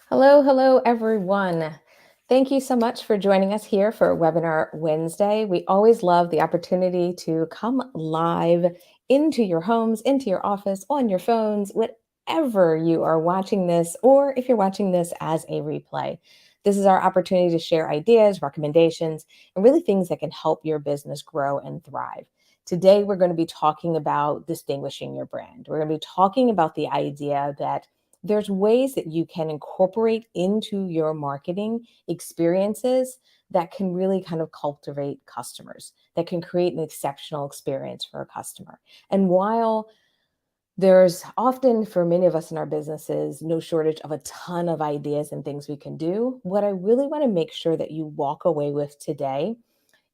Hello, hello, everyone. Thank you so much for joining us here for Webinar Wednesday. We always love the opportunity to come live into your homes, into your office, on your phones, whatever you are watching this, or if you're watching this as a replay. This is our opportunity to share ideas, recommendations, and really things that can help your business grow and thrive. Today, we're going to be talking about distinguishing your brand. We're going to be talking about the idea that there's ways that you can incorporate into your marketing experiences that can really kind of cultivate customers, that can create an exceptional experience for a customer. And while there's often, for many of us in our businesses, no shortage of a ton of ideas and things we can do, what I really want to make sure that you walk away with today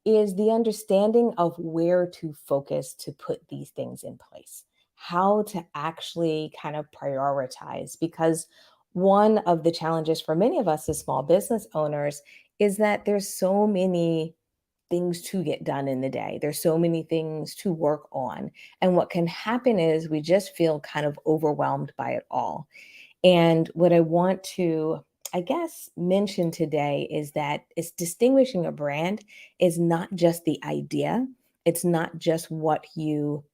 is the understanding of where to focus to put these things in place, how to actually kind of prioritize. Because one of the challenges for many of us as small business owners is that there's so many things to get done in the day. There's so many things to work on. And what can happen is we just feel kind of overwhelmed by it all. And what I want to, I guess, mention today is that it's distinguishing a brand is not just the idea. It's not just what you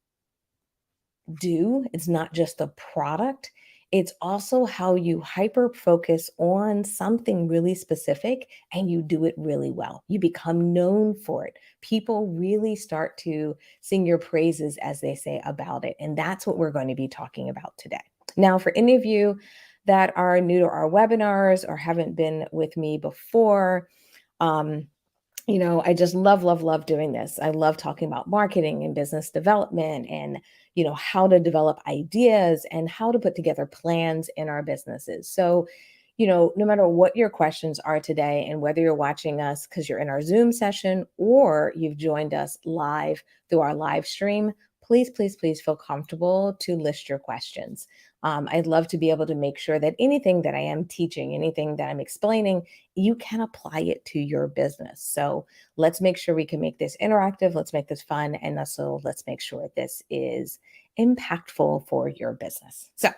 do. It's not just the product. It's also how you hyper focus on something really specific and you do it really well. You become known for it. People really start to sing your praises, as they say, about it. And that's what we're going to be talking about today. Now, for any of you that are new to our webinars or haven't been with me before, um, I just love, love, love doing this. I love talking about marketing and business development and, how to develop ideas and how to put together plans in our businesses. So, no matter what your questions are today and whether you're watching us because you're in our Zoom session or you've joined us live through our live stream, please, please, please feel comfortable to list your questions. I'd love to be able to make sure that anything that I am teaching, anything that I'm explaining, you can apply it to your business. So let's make sure we can make this interactive. Let's make this fun. And also let's make sure this is impactful for your business. So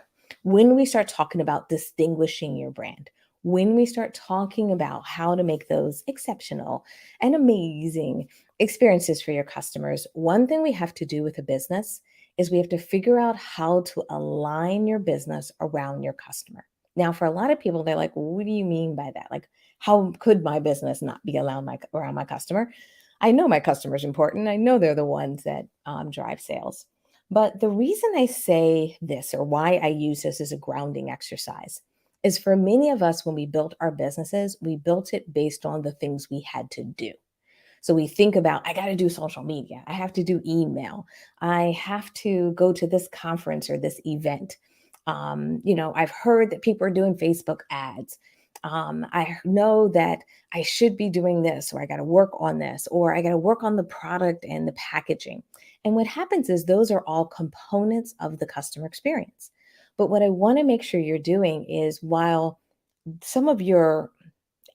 when we start talking about distinguishing your brand, when we start talking about how to make those exceptional and amazing experiences for your customers, one thing we have to do with a business is we have to figure out how to align your business around your customer. Now, for a lot of people, they're like, well, what do you mean by that? Like, how could my business not be around my customer? I know my customer is important. I know they're the ones that drive sales. But the reason I say this or why I use this as a grounding exercise is for many of us, when we built our businesses, we built it based on the things we had to do. So we think about, I got to do social media. I have to do email. I have to go to this conference or this event. I've heard that people are doing Facebook ads. I know that I should be doing this, or I got to work on this, or I got to work on the product and the packaging. And what happens is those are all components of the customer experience. But what I want to make sure you're doing is while some of your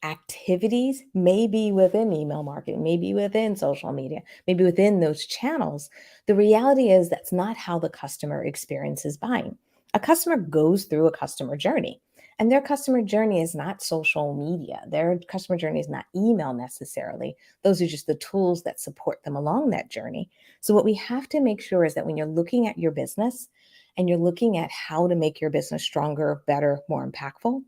activities, maybe within email marketing, maybe within social media, maybe within those channels, the reality is that's not how the customer experiences buying. A customer goes through a customer journey, and their customer journey is not social media. Their customer journey is not email necessarily. Those are just the tools that support them along that journey. So, what we have to make sure is that when you're looking at your business and you're looking at how to make your business stronger, better, more impactful,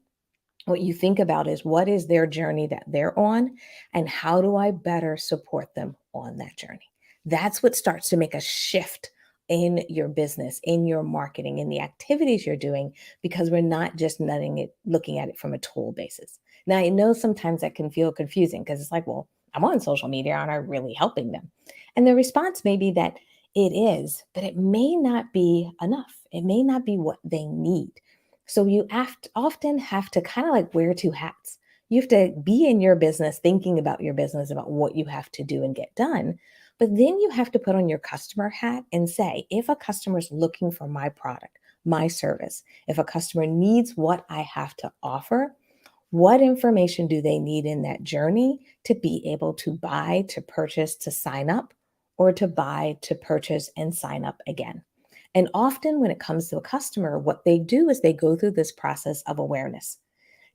what you think about is what is their journey that they're on, and how do I better support them on that journey? That's what starts to make a shift in your business, in your marketing, in the activities you're doing, because we're not just looking at it from a tool basis. Now, I know sometimes that can feel confusing because it's like, well, I'm on social media. Aren't I really helping them? And the response may be that it is, but it may not be enough. It may not be what they need. So you often have to kind of like wear two hats. You have to be in your business, thinking about your business, about what you have to do and get done. But then you have to put on your customer hat and say, if a customer is looking for my product, my service, if a customer needs what I have to offer, what information do they need in that journey to be able to buy, to purchase, to sign up, or to buy, to purchase, and sign up again? And often when it comes to a customer, what they do is they go through this process of awareness.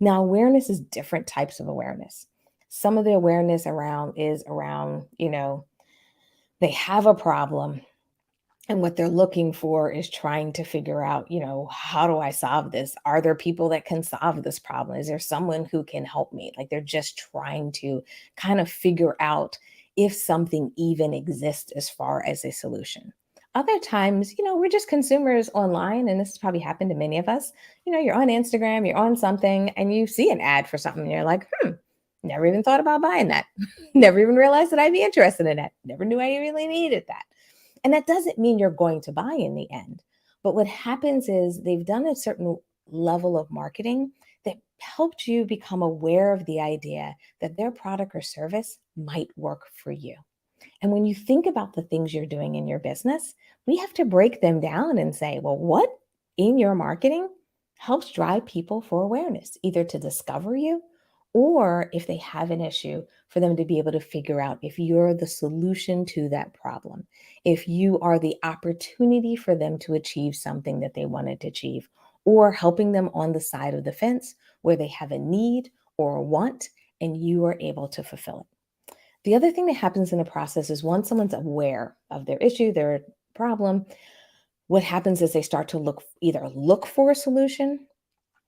Now, awareness is different types of awareness. Some of the awareness around is around, they have a problem and what they're looking for is trying to figure out, how do I solve this? Are there people that can solve this problem? Is there someone who can help me? Like they're just trying to kind of figure out if something even exists as far as a solution. Other times, we're just consumers online, and this has probably happened to many of us. You're on Instagram, you're on something, and you see an ad for something, and you're like, never even thought about buying that. Never even realized that I'd be interested in that. Never knew I really needed that. And that doesn't mean you're going to buy in the end. But what happens is they've done a certain level of marketing that helped you become aware of the idea that their product or service might work for you. And when you think about the things you're doing in your business, we have to break them down and say, well, what in your marketing helps drive people for awareness, either to discover you or if they have an issue, for them to be able to figure out if you're the solution to that problem, if you are the opportunity for them to achieve something that they wanted to achieve, or helping them on the side of the fence where they have a need or a want and you are able to fulfill it. The other thing that happens in the process is once someone's aware of their issue, their problem, what happens is they start to look for a solution,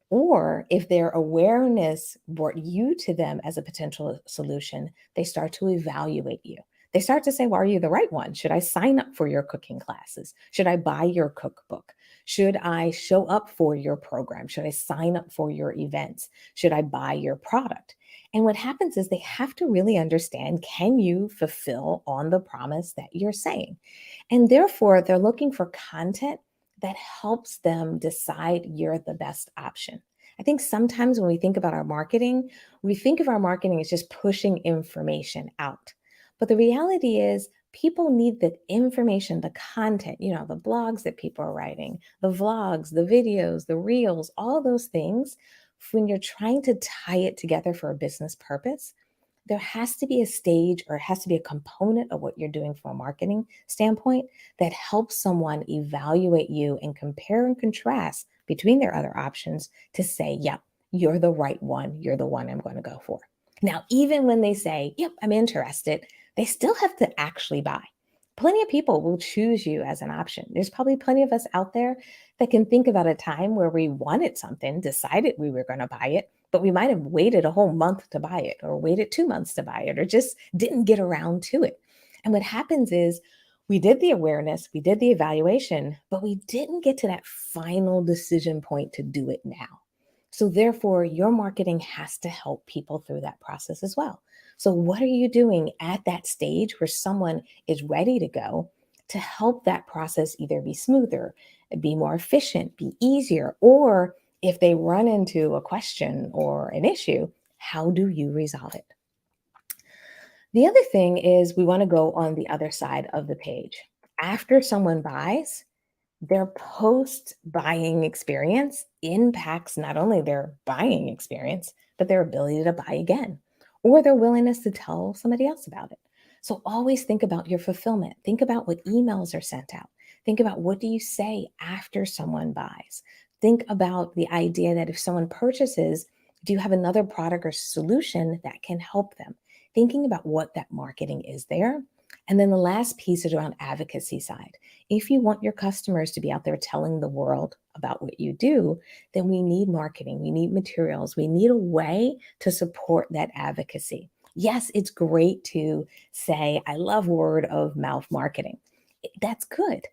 or if their awareness brought you to them as a potential solution, they start to evaluate you. They start to say, well, are you the right one? Should I sign up for your cooking classes? Should I buy your cookbook? Should I show up for your program? Should I sign up for your events? Should I buy your product? And what happens is they have to really understand, can you fulfill on the promise that you're saying? And therefore, they're looking for content that helps them decide you're the best option. I think sometimes when we think about our marketing, we think of our marketing as just pushing information out. But the reality is, people need the information, the content, the blogs that people are writing, the vlogs, the videos, the reels, all those things. When you're trying to tie it together for a business purpose, there has to be a stage or it has to be a component of what you're doing from a marketing standpoint that helps someone evaluate you and compare and contrast between their other options to say, yep, you're the right one. You're the one I'm going to go for. Now, even when they say, yep, I'm interested, they still have to actually buy. Plenty of people will choose you as an option. There's probably plenty of us out there that can think about a time where we wanted something, decided we were going to buy it, but we might have waited a whole month to buy it, or waited 2 months to buy it, or just didn't get around to it. And what happens is we did the awareness, we did the evaluation, but we didn't get to that final decision point to do it now. So therefore, your marketing has to help people through that process as well. So what are you doing at that stage where someone is ready to go to help that process either be smoother, be more efficient, be easier, or if they run into a question or an issue, how do you resolve it? The other thing is we want to go on the other side of the page. After someone buys, their post buying experience impacts not only their buying experience, but their ability to buy again or their willingness to tell somebody else about it. So always think about your fulfillment. Think about what emails are sent out. Think about what do you say after someone buys. Think about the idea that if someone purchases, do you have another product or solution that can help them? Thinking about what that marketing is there. And then the last piece is around advocacy side. If you want your customers to be out there telling the world about what you do, then we need marketing, we need materials, we need a way to support that advocacy. Yes, it's great to say, I love word of mouth marketing. That's good.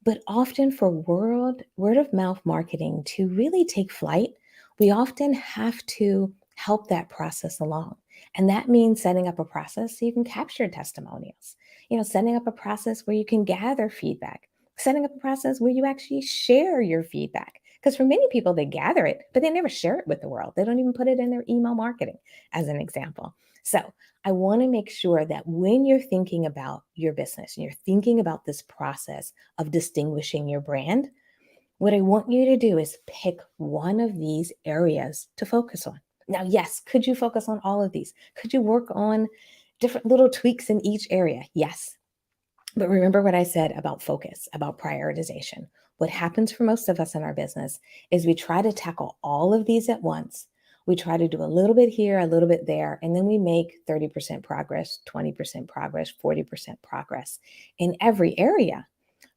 But often for word of mouth marketing to really take flight, we often have to help that process along. And that means setting up a process so you can capture testimonials, setting up a process where you can gather feedback, setting up a process where you actually share your feedback. Because for many people, they gather it, but they never share it with the world. They don't even put it in their email marketing, as an example. So I want to make sure that when you're thinking about your business and you're thinking about this process of distinguishing your brand, what I want you to do is pick one of these areas to focus on. Now, yes, could you focus on all of these? Could you work on different little tweaks in each area? Yes. But remember what I said about focus, about prioritization. What happens for most of us in our business is we try to tackle all of these at once. We try to do a little bit here, a little bit there, and then we make 30% progress, 20% progress, 40% progress in every area.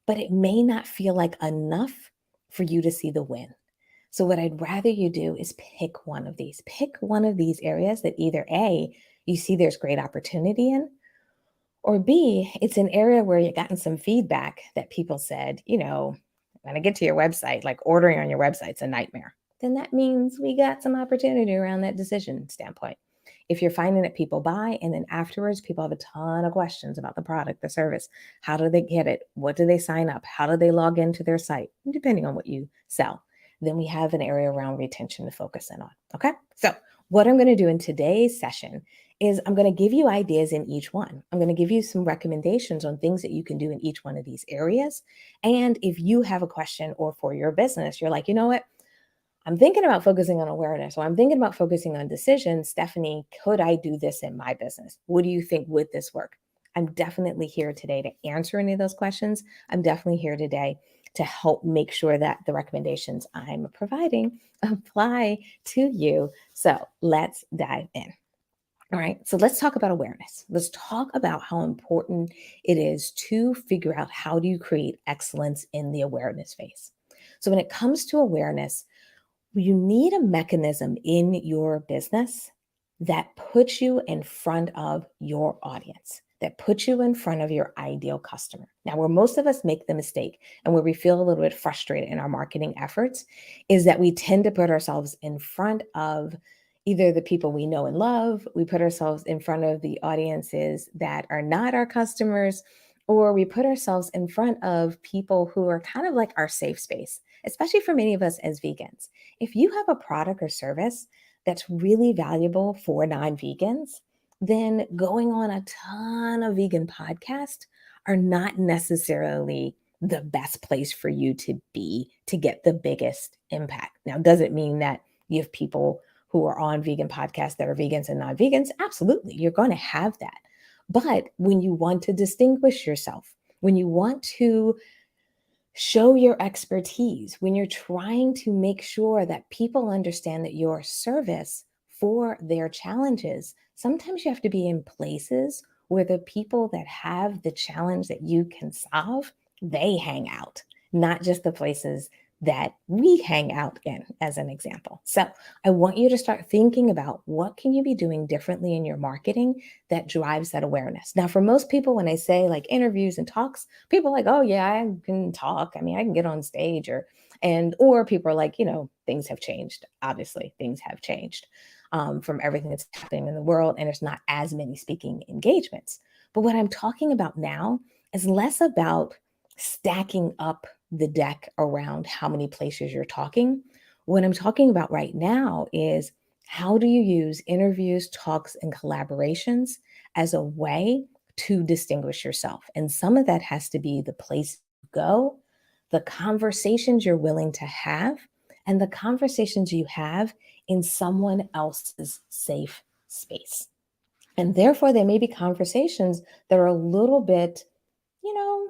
But it may not feel like enough for you to see the win. So, what I'd rather you do is pick one of these. Pick one of these areas that either A, you see there's great opportunity in, or B, it's an area where you've gotten some feedback that people said, when I get to your website, like ordering on your website's a nightmare. Then that means we got some opportunity around that decision standpoint. If you're finding that people buy and then afterwards people have a ton of questions about the product, the service, how do they get it? What do they sign up? How do they log into their site? Depending on what you sell. Then we have an area around retention to focus in on. Okay. So, what I'm going to do in today's session is I'm going to give you ideas in each one. I'm going to give you some recommendations on things that you can do in each one of these areas. And if you have a question or for your business, you're like, you know what? I'm thinking about focusing on awareness, or I'm thinking about focusing on decisions. Stephanie, could I do this in my business? What do you think? Would this work? I'm definitely here today to answer any of those questions. I'm definitely here today to help make sure that the recommendations I'm providing apply to you. So let's dive in. All right, so let's talk about awareness. Let's talk about how important it is to figure out how do you create excellence in the awareness phase. So when it comes to awareness, you need a mechanism in your business that puts you in front of your audience, that puts you in front of your ideal customer. Now, where most of us make the mistake and where we feel a little bit frustrated in our marketing efforts is that we tend to put ourselves in front of either the people we know and love, we put ourselves in front of the audiences that are not our customers, or we put ourselves in front of people who are kind of like our safe space, especially for many of us as vegans. If you have a product or service that's really valuable for non-vegans, then going on a ton of vegan podcasts are not necessarily the best place for you to be to get the biggest impact. Now, does it mean that you have people who are on vegan podcasts that are vegans and non-vegans? Absolutely, you're going to have that. But when you want to distinguish yourself, when you want to show your expertise, when you're trying to make sure that people understand that your service for their challenges, sometimes you have to be in places where the people that have the challenge that you can solve, they hang out, not just the places that we hang out in, as an example. So I want you to start thinking about what can you be doing differently in your marketing that drives that awareness. Now, for most people, when I say like interviews and talks, people are like, oh yeah, I can talk. I mean, I can get on stage, or people are like, things have changed. Obviously, things have changed from everything that's happening in the world, and there's not as many speaking engagements. But what I'm talking about now is less about stacking up the deck around how many places you're talking. What I'm talking about right now is how do you use interviews, talks, and collaborations as a way to distinguish yourself? And some of that has to be the place you go, the conversations you're willing to have, and the conversations you have in someone else's safe space. And therefore, there may be conversations that are a little bit, you know,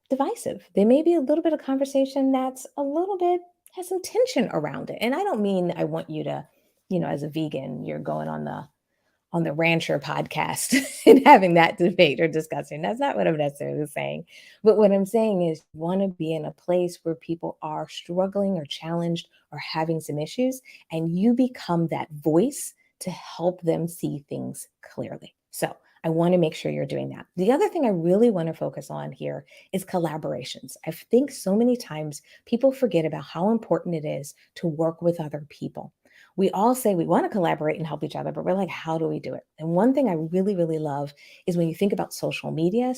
divisive. There may be a little bit of conversation that's a little bit has some tension around it. And I don't mean I want you to, as a vegan, you're going on the Rancher podcast and having that debate or discussion. That's not what I'm necessarily saying. But what I'm saying is you want to be in a place where people are struggling or challenged or having some issues, and you become that voice to help them see things clearly. So I want to make sure you're doing that. The other thing I really want to focus on here is collaborations. I think so many times people forget about how important it is to work with other people. We all say we want to collaborate and help each other, but we're like, how do we do it? And one thing I really, really love is when you think about social media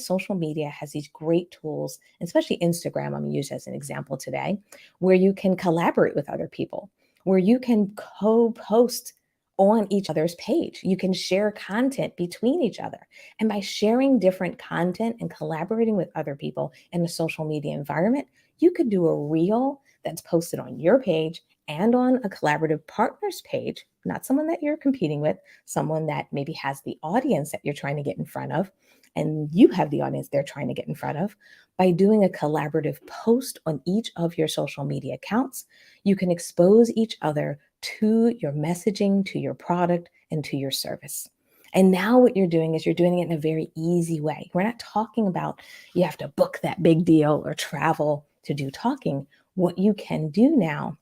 has these great tools, especially Instagram, I'm going to use as an example today, where you can collaborate with other people, where you can co-post on each other's page. You can share content between each other. And by sharing different content and collaborating with other people in a social media environment, you could do a reel that's posted on your page and on a collaborative partner's page, not someone that you're competing with, someone that maybe has the audience that you're trying to get in front of, and you have the audience they're trying to get in front of. By doing a collaborative post on each of your social media accounts, you can expose each other to your messaging, to your product, and to your service. And now what you're doing is you're doing it in a very easy way. We're not talking about you have to book that big deal or travel to do talking. What you can do now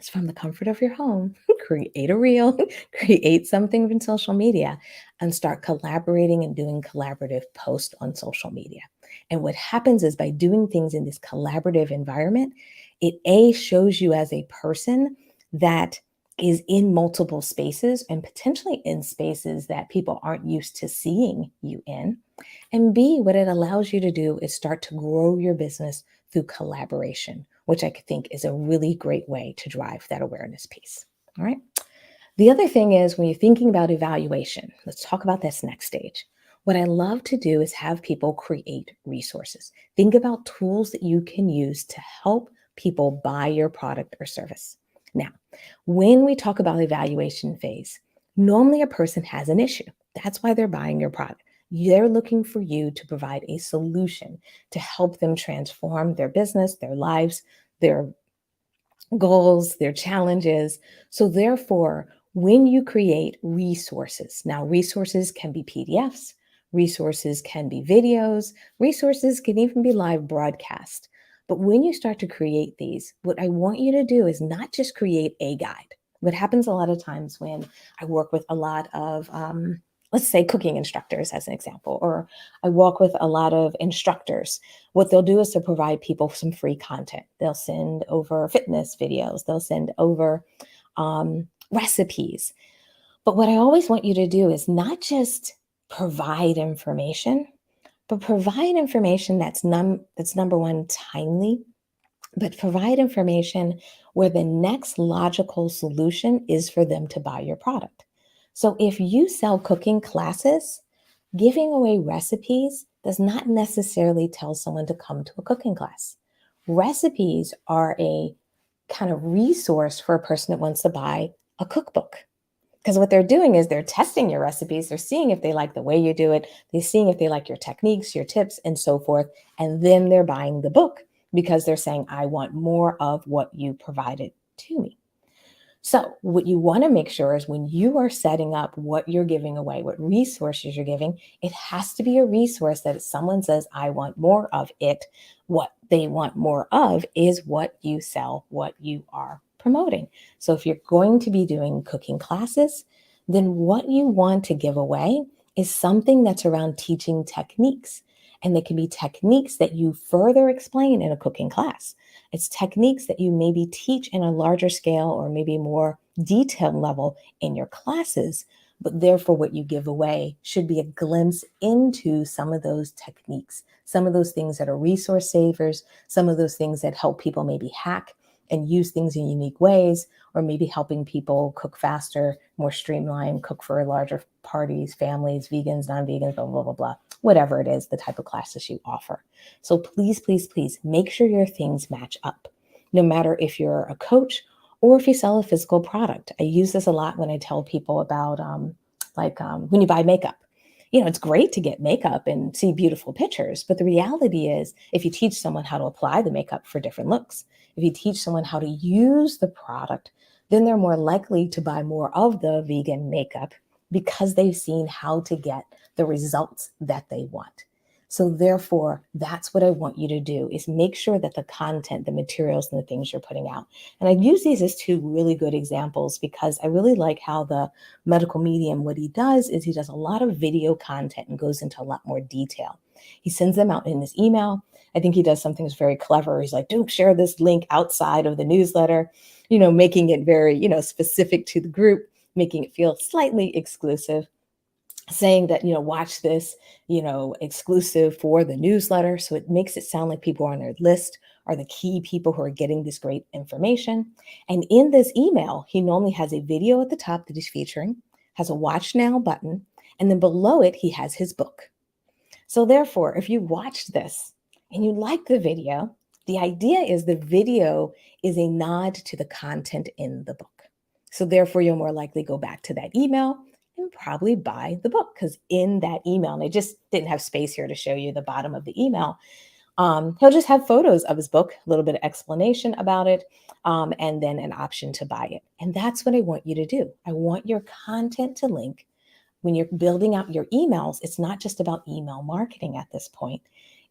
is from the comfort of your home, create a reel, create something in social media, and start collaborating and doing collaborative posts on social media. And what happens is by doing things in this collaborative environment, it A shows you as a person that is in multiple spaces and potentially in spaces that people aren't used to seeing you in. And B, what it allows you to do is start to grow your business through collaboration, which I think is a really great way to drive that awareness piece. All right. The other thing is when you're thinking about evaluation, let's talk about this next stage. What I love to do is have people create resources. Think about tools that you can use to help people buy your product or service. Now, when we talk about evaluation phase, normally a person has an issue. That's why they're buying your product. They're looking for you to provide a solution to help them transform their business, their lives, their goals, their challenges. So, therefore, when you create resources, now resources can be PDFs, resources can be videos, resources can even be live broadcast. But when you start to create these, what I want you to do is not just create a guide. What happens a lot of times when I work with a lot of, let's say, cooking instructors, as an example, or I work with a lot of instructors, what they'll do is to provide people some free content. They'll send over fitness videos, they'll send over recipes. But what I always want you to do is not just provide information, but provide information that's number one, timely, but provide information where the next logical solution is for them to buy your product. So if you sell cooking classes, giving away recipes does not necessarily tell someone to come to a cooking class. Recipes are a kind of resource for a person that wants to buy a cookbook. Because what they're doing is they're testing your recipes, they're seeing if they like the way you do it, they're seeing if they like your techniques, your tips, and so forth. And then they're buying the book because they're saying, I want more of what you provided to me. So, what you want to make sure is when you are setting up what you're giving away, what resources you're giving, it has to be a resource that if someone says, I want more of it, what they want more of is what you sell, what you are promoting. So, if you're going to be doing cooking classes, then what you want to give away is something that's around teaching techniques. And they can be techniques that you further explain in a cooking class. It's techniques that you maybe teach in a larger scale or maybe more detailed level in your classes, but therefore what you give away should be a glimpse into some of those techniques, some of those things that are resource savers, some of those things that help people maybe hack and use things in unique ways, or maybe helping people cook faster, more streamlined, cook for larger parties, families, vegans, non-vegans, blah, blah, blah, blah, whatever it is, the type of classes you offer. So please, please, please make sure your things match up, no matter if you're a coach or if you sell a physical product. I use this a lot when I tell people about when you buy makeup. You know, it's great to get makeup and see beautiful pictures, but the reality is if you teach someone how to apply the makeup for different looks, if you teach someone how to use the product, then they're more likely to buy more of the vegan makeup because they've seen how to get the results that they want. So therefore, that's what I want you to do is make sure that the content, the materials, and the things you're putting out. And I use these as two really good examples because I really like how the medical medium, what he does is he does a lot of video content and goes into a lot more detail. He sends them out in his email. I think he does something that's very clever. He's like, don't share this link outside of the newsletter, making it very, specific to the group, making it feel slightly exclusive, saying that, watch this, exclusive for the newsletter. So it makes it sound like people on their list are the key people who are getting this great information. And in this email, he normally has a video at the top that he's featuring, has a watch now button, and then below it, he has his book. So therefore, if you watch this and you like the video, the idea is the video is a nod to the content in the book. So therefore, you'll more likely go back to that email and probably buy the book because in that email, and I just didn't have space here to show you the bottom of the email, He'll just have photos of his book, a little bit of explanation about it, and then an option to buy it. And that's what I want you to do. I want your content to link. When you're building out your emails, it's not just about email marketing at this point.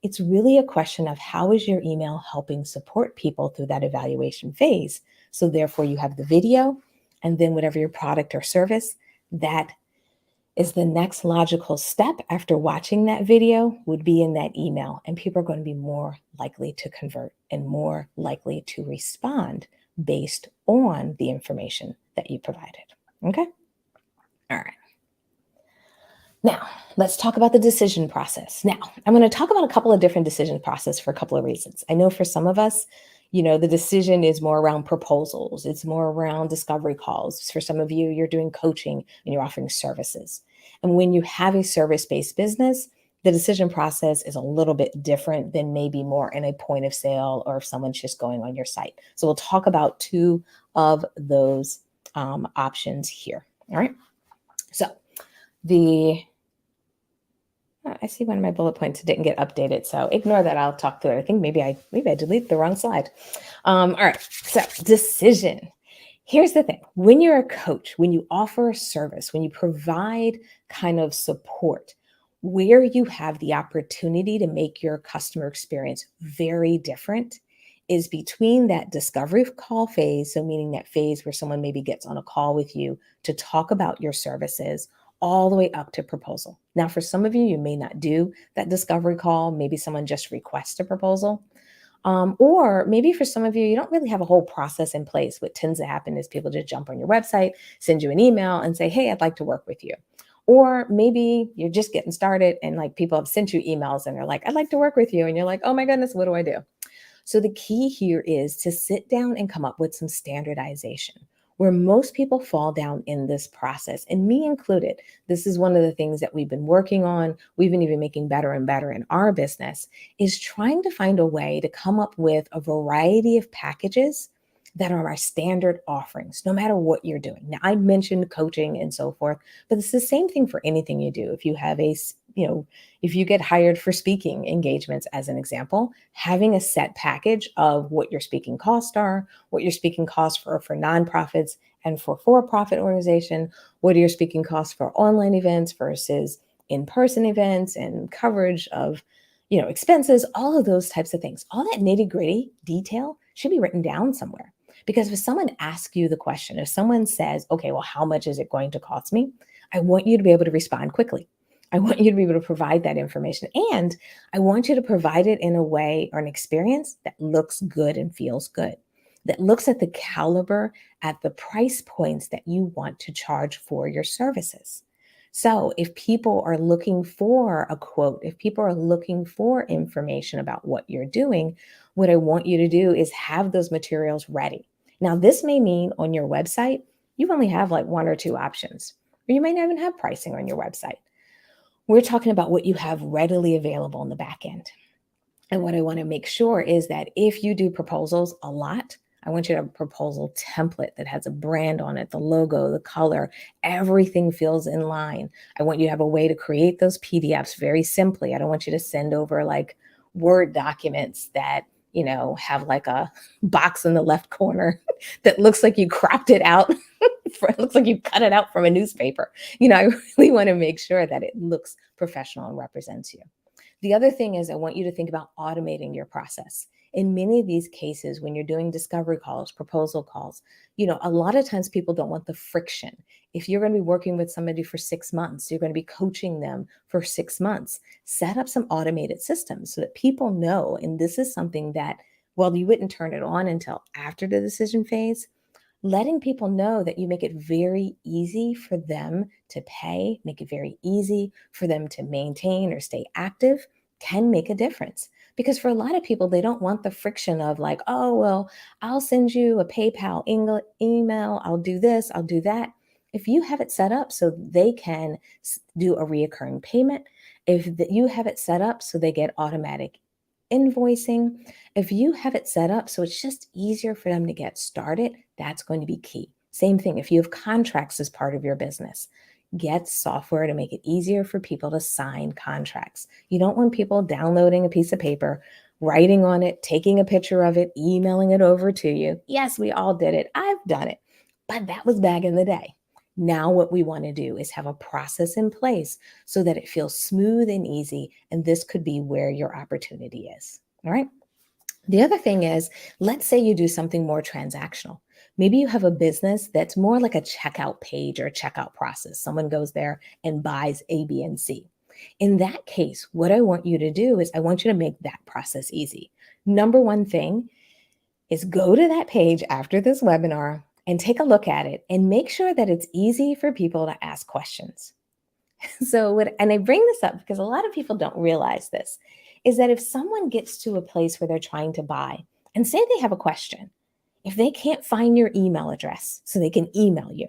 It's really a question of how is your email helping support people through that evaluation phase? So therefore you have the video, and then whatever your product or service, that is the next logical step after watching that video would be in that email. And people are going to be more likely to convert and more likely to respond based on the information that you provided. Okay. All right. Now, let's talk about the decision process. Now, I'm going to talk about a couple of different decision process for a couple of reasons. I know for some of us, the decision is more around proposals. It's more around discovery calls. For some of you, you're doing coaching and you're offering services. And when you have a service-based business, the decision process is a little bit different than maybe more in a point of sale or if someone's just going on your site. So we'll talk about two of those options here. All right. So I see one of my bullet points didn't get updated, so ignore that. I'll talk through it. I think maybe I deleted the wrong slide. All right, so decision. Here's the thing. When you're a coach, when you offer a service, when you provide kind of support, where you have the opportunity to make your customer experience very different is between that discovery call phase, so meaning that phase where someone maybe gets on a call with you to talk about your services, all the way up to proposal. Now, for some of you, you may not do that discovery call. Maybe someone just requests a proposal. Or maybe for some of you, you don't really have a whole process in place. What tends to happen is people just jump on your website, send you an email and say, hey, I'd like to work with you. Or maybe you're just getting started and like people have sent you emails and they're like, I'd like to work with you. And you're like, oh my goodness, what do I do? So the key here is to sit down and come up with some standardization. Where most people fall down in this process, and me included, this is one of the things that we've been working on. We've been even making better and better in our business, is trying to find a way to come up with a variety of packages that are our standard offerings, no matter what you're doing. Now, I mentioned coaching and so forth, but it's the same thing for anything you do. If you have if you get hired for speaking engagements, as an example, having a set package of what your speaking costs are, what your speaking costs for nonprofits and for-profit organization, what are your speaking costs for online events versus in-person events and coverage of, expenses, all of those types of things. All that nitty-gritty detail should be written down somewhere. Because if someone asks you the question, if someone says, okay, well, how much is it going to cost me? I want you to be able to respond quickly. I want you to be able to provide that information. And I want you to provide it in a way or an experience that looks good and feels good, that looks at the caliber, at the price points that you want to charge for your services. So if people are looking for a quote, if people are looking for information about what you're doing, what I want you to do is have those materials ready. Now, this may mean on your website, you only have like one or two options, or you might not even have pricing on your website. We're talking about what you have readily available in the back end. And what I want to make sure is that if you do proposals a lot, I want you to have a proposal template that has a brand on it, the logo, the color, everything feels in line. I want you to have a way to create those PDFs very simply. I don't want you to send over like Word documents that, have like a box in the left corner that looks like you cropped it out. It looks like you cut it out from a newspaper. I really want to make sure that it looks professional and represents you. The other thing is I want you to think about automating your process. In many of these cases, when you're doing discovery calls, proposal calls, a lot of times people don't want the friction. If you're going to be working with somebody for 6 months, you're going to be coaching them for 6 months, set up some automated systems so that people know, and this is something that, well, you wouldn't turn it on until after the decision phase, letting people know that you make it very easy for them to pay, make it very easy for them to maintain or stay active can make a difference. Because for a lot of people, they don't want the friction of like, oh, well, I'll send you a PayPal email, I'll do this, I'll do that. If you have it set up so they can do a reoccurring payment, if you have it set up so they get automatic invoicing, if you have it set up so it's just easier for them to get started, that's going to be key. Same thing, if you have contracts as part of your business, get software to make it easier for people to sign contracts. You don't want people downloading a piece of paper, writing on it, taking a picture of it, emailing it over to you. Yes, we all did it. I've done it. But that was back in the day. Now, what we want to do is have a process in place so that it feels smooth and easy. And this could be where your opportunity is. All right. The other thing is, let's say you do something more transactional. Maybe you have a business that's more like a checkout page or a checkout process. Someone goes there and buys A, B, and C. In that case, what I want you to do is I want you to make that process easy. Number one thing is go to that page after this webinar and take a look at it and make sure that it's easy for people to ask questions. And I bring this up because a lot of people don't realize this, is that if someone gets to a place where they're trying to buy and say they have a question, if they can't find your email address so they can email you,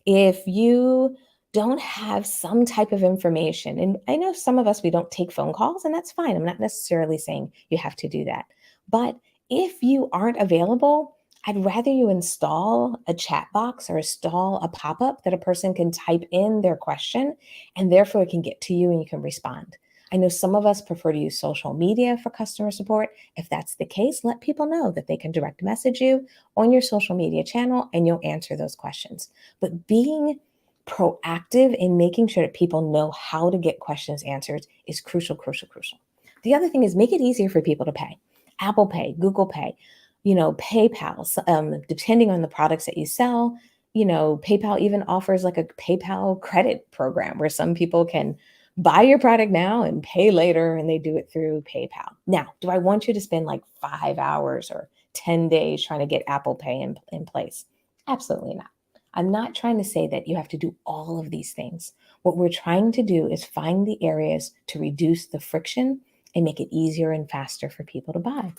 if you don't have some type of information, and I know some of us, we don't take phone calls, and that's fine. I'm not necessarily saying you have to do that. But if you aren't available, I'd rather you install a chat box or install a pop up that a person can type in their question and therefore it can get to you and you can respond. I know some of us prefer to use social media for customer support. If that's the case, let people know that they can direct message you on your social media channel and you'll answer those questions. But being proactive in making sure that people know how to get questions answered is crucial, crucial, crucial. The other thing is make it easier for people to pay. Apple Pay, Google Pay, PayPal, depending on the products that you sell, PayPal even offers like a PayPal credit program where some people can buy your product now and pay later, and they do it through PayPal. Now, do I want you to spend like 5 hours or 10 days trying to get Apple Pay in place? Absolutely not. I'm not trying to say that you have to do all of these things. What we're trying to do is find the areas to reduce the friction and make it easier and faster for people to buy.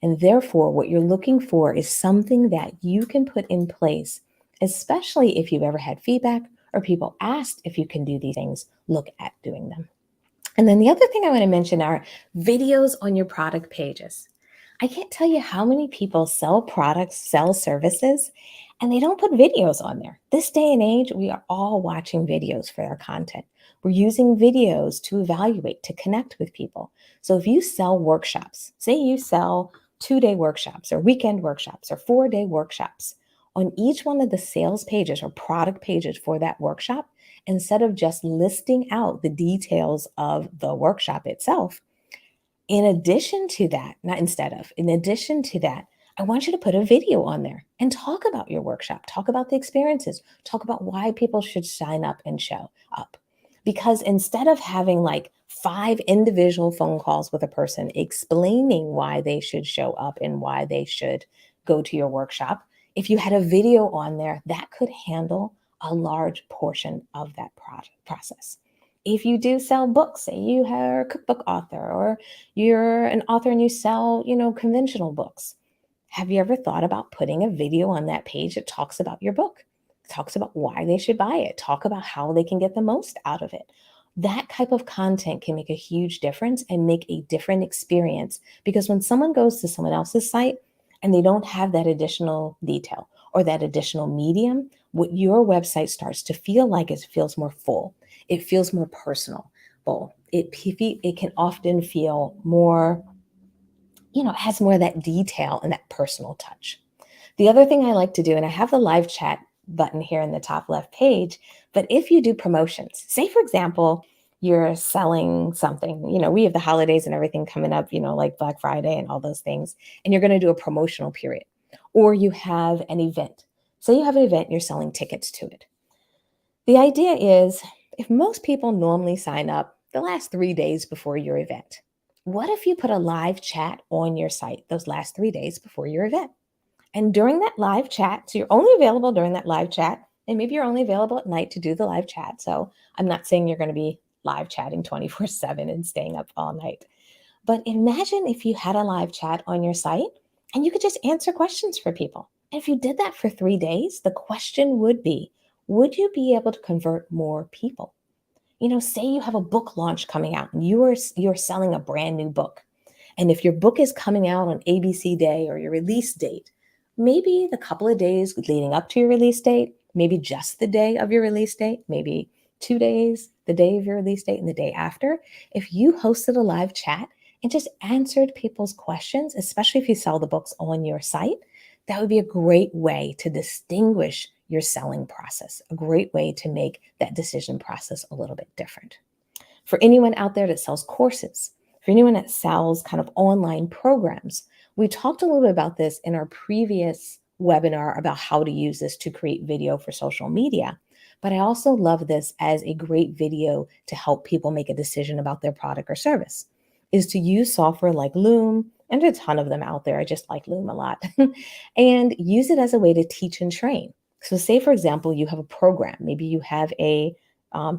And therefore, what you're looking for is something that you can put in place, especially if you've ever had feedback or people asked if you can do these things, look at doing them. And then the other thing I want to mention are videos on your product pages. I can't tell you how many people sell products, sell services, and they don't put videos on there. This day and age, we are all watching videos for our content. We're using videos to evaluate, to connect with people. So if you sell workshops, say you sell 2-day workshops or weekend workshops or 4-day workshops, on each one of the sales pages or product pages for that workshop, instead of just listing out the details of the workshop itself, in addition to that, not instead of, in addition to that, I want you to put a video on there and talk about your workshop, talk about the experiences, talk about why people should sign up and show up. Because instead of having like 5 individual phone calls with a person explaining why they should show up and why they should go to your workshop, if you had a video on there, that could handle a large portion of that process. If you do sell books, say you are a cookbook author or you're an author and you sell, conventional books. Have you ever thought about putting a video on that page that talks about your book, talks about why they should buy it, talk about how they can get the most out of it? That type of content can make a huge difference and make a different experience, because when someone goes to someone else's site and they don't have that additional detail or that additional medium, what your website starts to feel like is it feels more full. It feels more personal. It can often feel more, it has more of that detail and that personal touch. The other thing I like to do, and I have the live chat button here in the top left page, but if you do promotions, say for example, you're selling something, we have the holidays and everything coming up, like Black Friday and all those things, and you're going to do a promotional period, or you have an event. Say you have an event, you're selling tickets to it. The idea is, if most people normally sign up the last 3 days before your event, what if you put a live chat on your site those last 3 days before your event? And during that live chat, so you're only available during that live chat, and maybe you're only available at night to do the live chat. So I'm not saying you're going to be live chatting 24/7 and staying up all night. But imagine if you had a live chat on your site and you could just answer questions for people. And if you did that for 3 days, the question would be, would you be able to convert more people? Say you have a book launch coming out and you're selling a brand new book. And if your book is coming out on ABC day or your release date, maybe the couple of days leading up to your release date, maybe just the day of your release date, maybe 2 days, the day of your release date and the day after, if you hosted a live chat and just answered people's questions, especially if you sell the books on your site, that would be a great way to distinguish your selling process, a great way to make that decision process a little bit different. For anyone out there that sells courses, for anyone that sells kind of online programs, we talked a little bit about this in our previous webinar about how to use this to create video for social media. But I also love this as a great video to help people make a decision about their product or service, is to use software like Loom, and there's a ton of them out there. I just like Loom a lot, and use it as a way to teach and train. So say, for example, you have a program, maybe you have a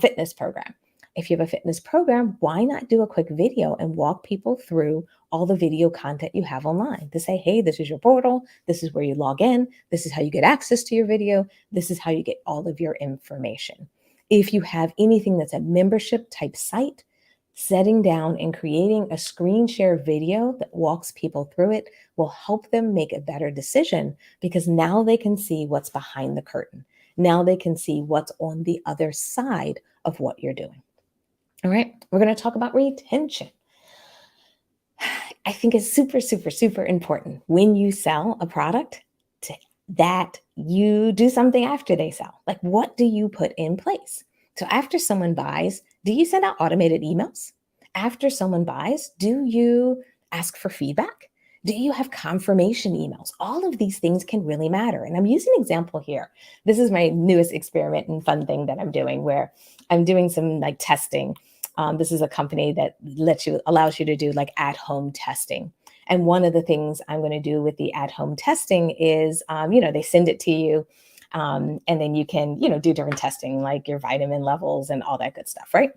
fitness program. If you have a fitness program, why not do a quick video and walk people through all the video content you have online to say, hey, this is your portal. This is where you log in. This is how you get access to your video. This is how you get all of your information. If you have anything that's a membership type site, setting down and creating a screen share video that walks people through it will help them make a better decision, because now they can see what's behind the curtain. Now they can see what's on the other side of what you're doing. All right, we're going to talk about retention. I think it's super, super, super important when you sell a product that you do something after they sell. Like, what do you put in place? So after someone buys, do you send out automated emails? After someone buys, do you ask for feedback? Do you have confirmation emails? All of these things can really matter. And I'm using an example here. This is my newest experiment and fun thing that I'm doing, where I'm doing some like testing. This is a company that allows you to do like at-home testing. And one of the things I'm going to do with the at-home testing is, they send it to you, and then you can, do different testing like your vitamin levels and all that good stuff, right?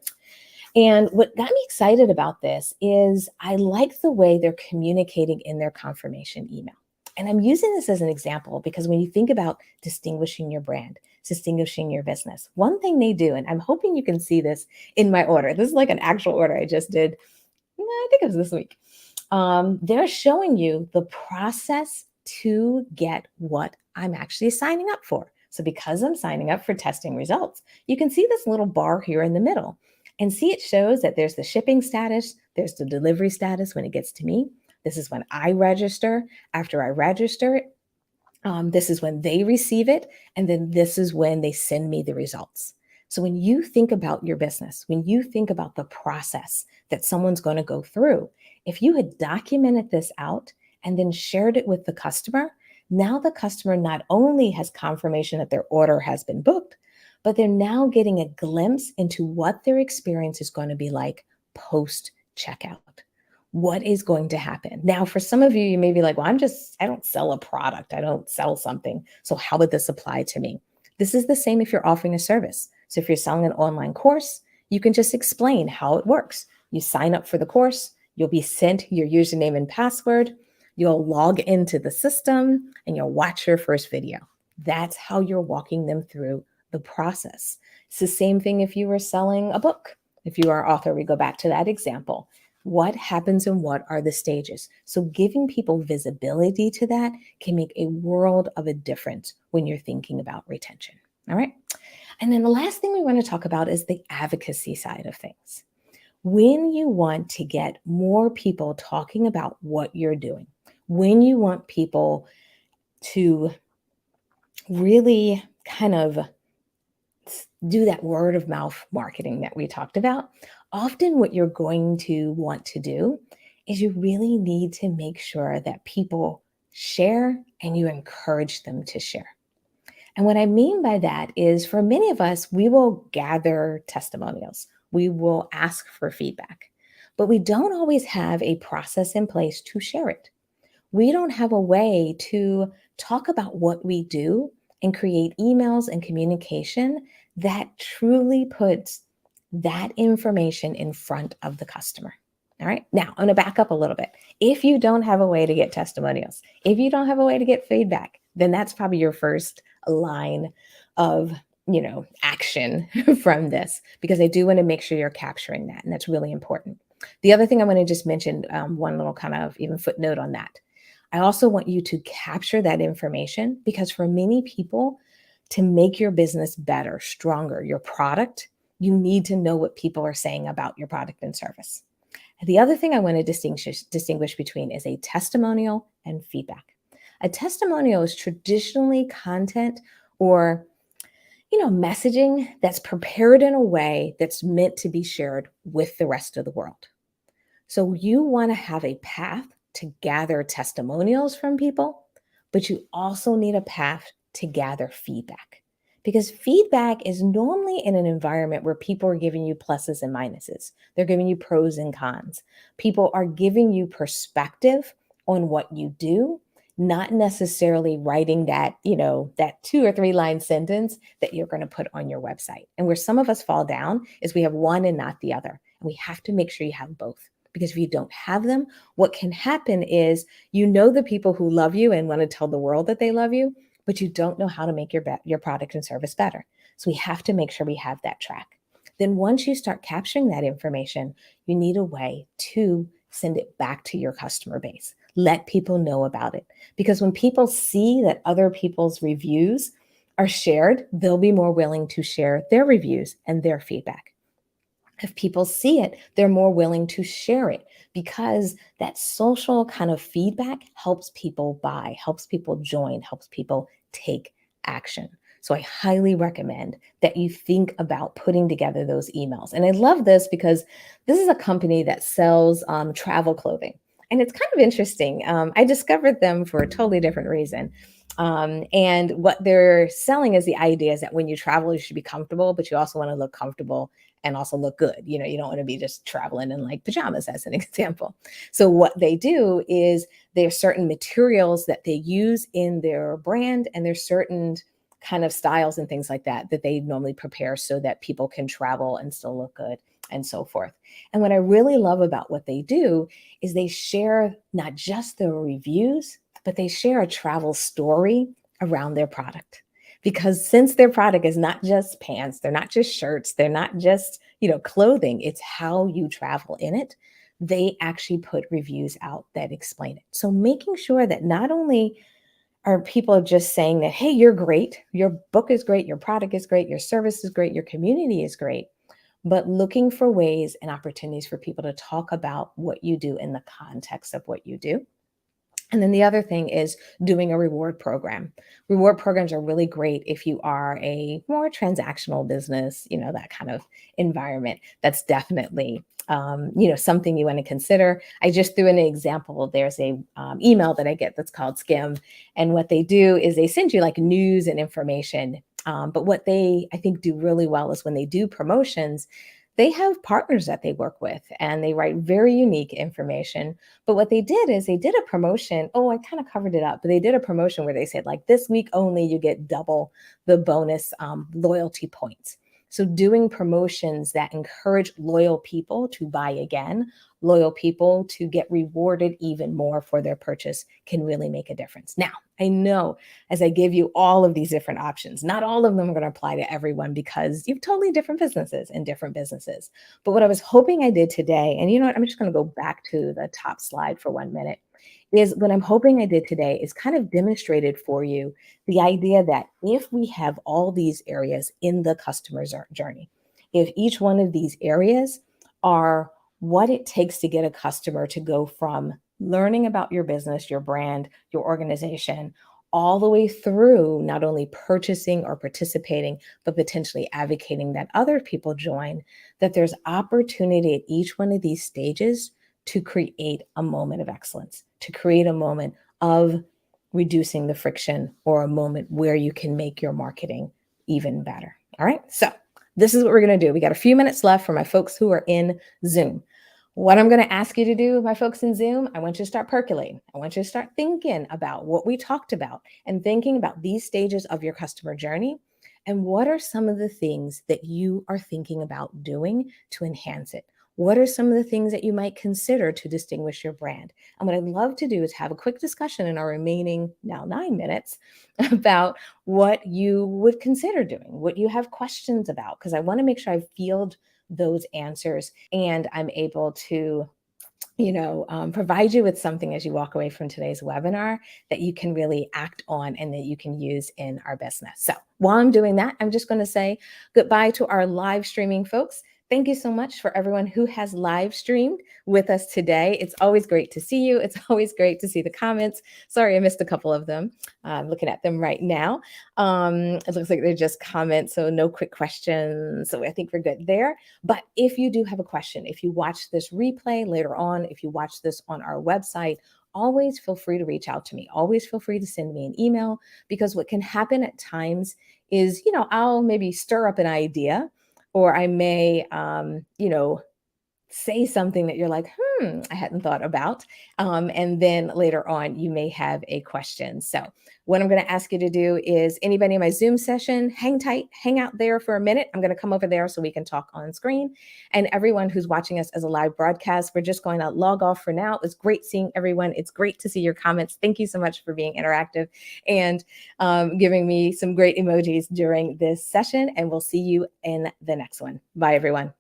And what got me excited about this is I like the way they're communicating in their confirmation email. And I'm using this as an example because when you think about distinguishing your brand, distinguishing your business, one thing they do, and I'm hoping you can see this in my order. This is like an actual order I just did. I think it was this week. They're showing you the process to get what I'm actually signing up for. So because I'm signing up for testing results, you can see this little bar here in the middle. And see, it shows that there's the shipping status, there's the delivery status when it gets to me. This is when I register. After I register it, this is when they receive it. And then this is when they send me the results. So when you think about your business, when you think about the process that someone's going to go through, if you had documented this out and then shared it with the customer, now the customer not only has confirmation that their order has been booked, but they're now getting a glimpse into what their experience is going to be like post checkout. What is going to happen? Now, for some of you, you may be like, well, I don't sell a product. I don't sell something. So how would this apply to me? This is the same if you're offering a service. So if you're selling an online course, you can just explain how it works. You sign up for the course, you'll be sent your username and password, you'll log into the system, and you'll watch your first video. That's how you're walking them through the process. It's the same thing if you were selling a book. If you are an author, we go back to that example. What happens and what are the stages? So giving people visibility to that can make a world of a difference when you're thinking about retention. All right. And then the last thing we want to talk about is the advocacy side of things. When you want to get more people talking about what you're doing, when you want people to really kind of do that word of mouth marketing that we talked about, often what you're going to want to do is you really need to make sure that people share and you encourage them to share. And what I mean by that is, for many of us, we will gather testimonials. We will ask for feedback, but we don't always have a process in place to share it. We don't have a way to talk about what we do and create emails and communication that truly puts that information in front of the customer. All right. Now, I'm going to back up a little bit. If you don't have a way to get testimonials, if you don't have a way to get feedback, then that's probably your first line of, action from this, because I do want to make sure you're capturing that. And that's really important. The other thing I want to just mention, one little kind of even footnote on that. I also want you to capture that information, because for many people, to make your business better, stronger, your product, you need to know what people are saying about your product and service. The other thing I want to distinguish between is a testimonial and feedback. A testimonial is traditionally content or messaging that's prepared in a way that's meant to be shared with the rest of the world. So you want to have a path to gather testimonials from people, but you also need a path to gather feedback. Because feedback is normally in an environment where people are giving you pluses and minuses. They're giving you pros and cons. People are giving you perspective on what you do, not necessarily writing that 2 or 3 line sentence that you're going to put on your website. And where some of us fall down is we have one and not the other. And we have to make sure you have both. Because if you don't have them, what can happen is the people who love you and want to tell the world that they love you, but you don't know how to make your product and service better. So we have to make sure we have that track. Then once you start capturing that information, you need a way to send it back to your customer base. Let people know about it. Because when people see that other people's reviews are shared, they'll be more willing to share their reviews and their feedback. If people see it, they're more willing to share it because that social kind of feedback helps people buy, helps people join, helps people take action. So I highly recommend that you think about putting together those emails. And I love this because this is a company that sells travel clothing. And it's kind of interesting. I discovered them for a totally different reason. And what they're selling is the idea is that when you travel, you should be comfortable, but you also want to look comfortable and also look good. You don't want to be just traveling in like pajamas, as an example. So what they do is there are certain materials that they use in their brand, and there's certain kind of styles and things like that that they normally prepare so that people can travel and still look good and so forth. And what I really love about what they do is they share not just the reviews, but they share a travel story around their product. Because since their product is not just pants, they're not just shirts, they're not just, clothing, it's how you travel in it. They actually put reviews out that explain it. So making sure that not only are people just saying that, hey, you're great, your book is great, your product is great, your service is great, your community is great, but looking for ways and opportunities for people to talk about what you do in the context of what you do. And then the other thing is doing a reward program. Reward programs are really great if you are a more transactional business, that kind of environment. That's definitely, something you want to consider. I just threw in an example. There's a email that I get that's called Skim. And what they do is they send you like news and information. But what they, I think, do really well is when they do promotions, they have partners that they work with and they write very unique information. But what they did is they did a promotion. Oh, I kind of covered it up, but they did a promotion where they said, like, this week only, you get double the bonus loyalty points. So doing promotions that encourage loyal people to buy again, loyal people to get rewarded even more for their purchase can really make a difference. Now, I know as I give you all of these different options, not all of them are going to apply to everyone because you have totally different businesses and different businesses. But what I was hoping I did today, and you know what, I'm just going to go back to the top slide for 1 minute, is what I'm hoping I did today is kind of demonstrated for you the idea that if we have all these areas in the customer's journey, if each one of these areas are what it takes to get a customer to go from learning about your business, your brand, your organization, all the way through not only purchasing or participating, but potentially advocating that other people join, that there's opportunity at each one of these stages to create a moment of excellence, to create a moment of reducing the friction or a moment where you can make your marketing even better. All right. So this is what we're going to do. We got a few minutes left for my folks who are in Zoom. What I'm going to ask you to do, my folks in Zoom, I want you to start percolating. I want you to start thinking about what we talked about and thinking about these stages of your customer journey. And what are some of the things that you are thinking about doing to enhance it? What are some of the things that you might consider to distinguish your brand? And what I'd love to do is have a quick discussion in our remaining now 9 minutes about what you would consider doing, what you have questions about, because I want to make sure I field those answers and I'm able to provide you with something as you walk away from today's webinar that you can really act on and that you can use in our business. So while I'm doing that, I'm just going to say goodbye to our live streaming folks. Thank you so much for everyone who has live streamed with us today. It's always great to see you. It's always great to see the comments. Sorry, I missed a couple of them. I'm looking at them right now. It looks like they're just comments, so no quick questions. So I think we're good there. But if you do have a question, if you watch this replay later on, if you watch this on our website, always feel free to reach out to me. Always feel free to send me an email, because what can happen at times is, I'll maybe stir up an idea, or I may, say something that you're like, I hadn't thought about. And then later on, you may have a question. So, what I'm going to ask you to do is, anybody in my Zoom session, hang tight, hang out there for a minute. I'm going to come over there so we can talk on screen. And everyone who's watching us as a live broadcast, we're just going to log off for now. It was great seeing everyone. It's great to see your comments. Thank you so much for being interactive and giving me some great emojis during this session. And we'll see you in the next one. Bye, everyone.